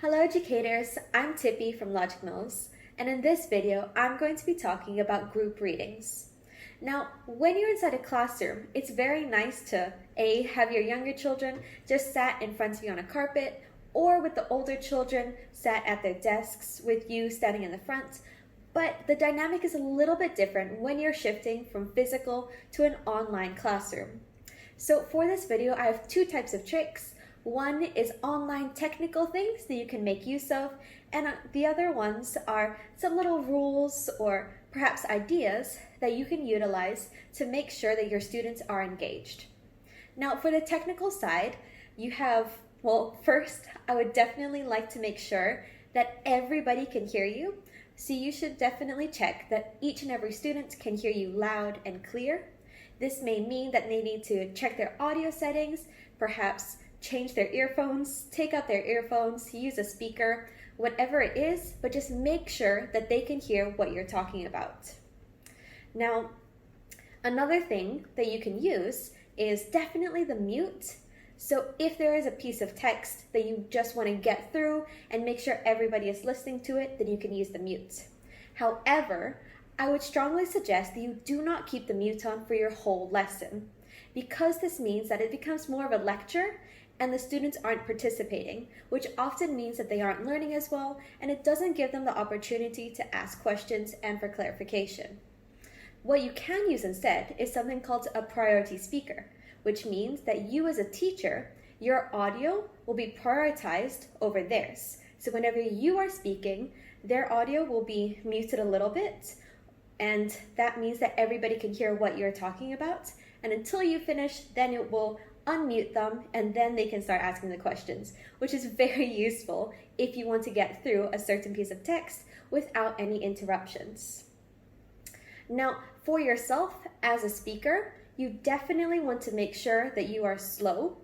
Hello educators, I'm Tippy from Logic Knows, and in this video I'm going to be talking about group readings. Now, when you're inside a classroom, it's very nice to have your younger children just sat in front of you on a carpet, or with the older children sat at their desks with you standing in the front. But the dynamic is a little bit different when you're shifting from physical to an online classroom. So for this video, I have two types of tricks. One is online technical things that you can make use of, and the other ones are some little rules or perhaps ideas that you can utilize to make sure that your students are engaged. Now, for the technical side, you have, first, I would definitely like to make sure that everybody can hear you. So you should definitely check that each and every student can hear you loud and clear. This may mean that they need to check their audio settings, perhaps change their earphones, take out their earphones, use a speaker, whatever it is, but just make sure that they can hear what you're talking about. Now, another thing that you can use is definitely the mute. So if there is a piece of text that you just want to get through and make sure everybody is listening to it, then you can use the mute. However, I would strongly suggest that you do not keep the mute on for your whole lesson, because this means that it becomes more of a lecture and the students aren't participating, which often means that they aren't learning as well, and it doesn't give them the opportunity to ask questions and for clarification. What you can use instead is something called a priority speaker, which means that you as a teacher, your audio will be prioritized over theirs. So whenever you are speaking, their audio will be muted a little bit, and that means that everybody can hear what you're talking about. And until you finish, then it will unmute them, and then they can start asking the questions, which is very useful if you want to get through a certain piece of text without any interruptions. Now, for yourself as a speaker, you definitely want to make sure that you are slow,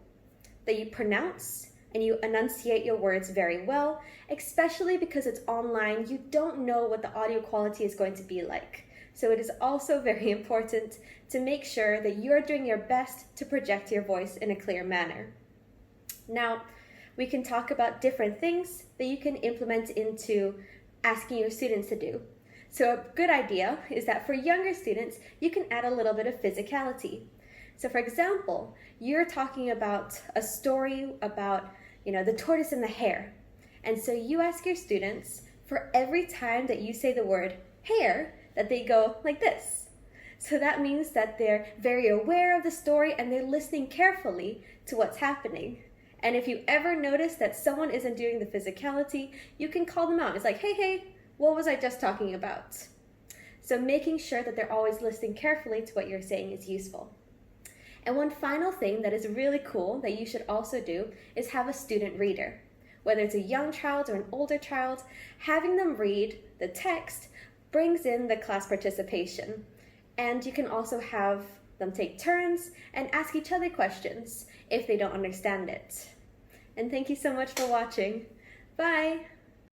that you pronounce, and you enunciate your words very well, especially because it's online. You don't know what the audio quality is going to be like. So it is also very important to make sure that you are doing your best to project your voice in a clear manner. Now, we can talk about different things that you can implement into asking your students to do. So a good idea is that for younger students, you can add a little bit of physicality. So for example, you're talking about a story about, the tortoise and the hare. And so you ask your students for every time that you say the word hare, that they go like this. So that means that they're very aware of the story and they're listening carefully to what's happening. And if you ever notice that someone isn't doing the physicality, you can call them out. It's like, hey, what was I just talking about? So making sure that they're always listening carefully to what you're saying is useful. And one final thing that is really cool that you should also do is have a student reader. Whether it's a young child or an older child, having them read the text brings in the class participation. And you can also have them take turns and ask each other questions if they don't understand it. And thank you so much for watching. Bye!